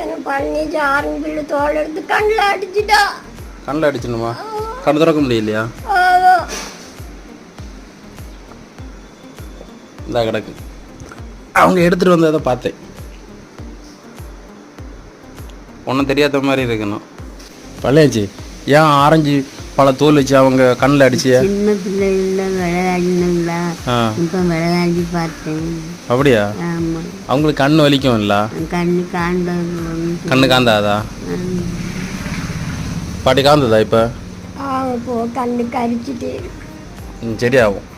எனக்கு பண்ணி ஆரம்பிச்சு தோல் எடுத்து கண்ணில் அடிச்சுட்டா. கண்ணில் அடிச்சிடணுமா? கண்ணு திறக்க முடியலையா? இந்த கிடக்கு அவங்க எடுத்துகிட்டு வந்ததை பார்த்தேன். ஒன்றும் தெரியாத மாதிரி இருக்கணும். பழையாச்சு ஏன் ஆரஞ்சு பல தோல் வச்சு அவங்க கண்ணில் அடிச்சியா? சின்ன பிள்ளைகள விளையாடினா இப்போ விளையாடி பார்த்தேன். அப்படியா? ஆமாம். அவங்களுக்கு கண்ணு வலிக்கும் இல்லை? கண்ணு காந்தாதா? பாட்டி காந்ததா இப்போ? கண்ணு கரிச்சிட்டே சரியாகும்.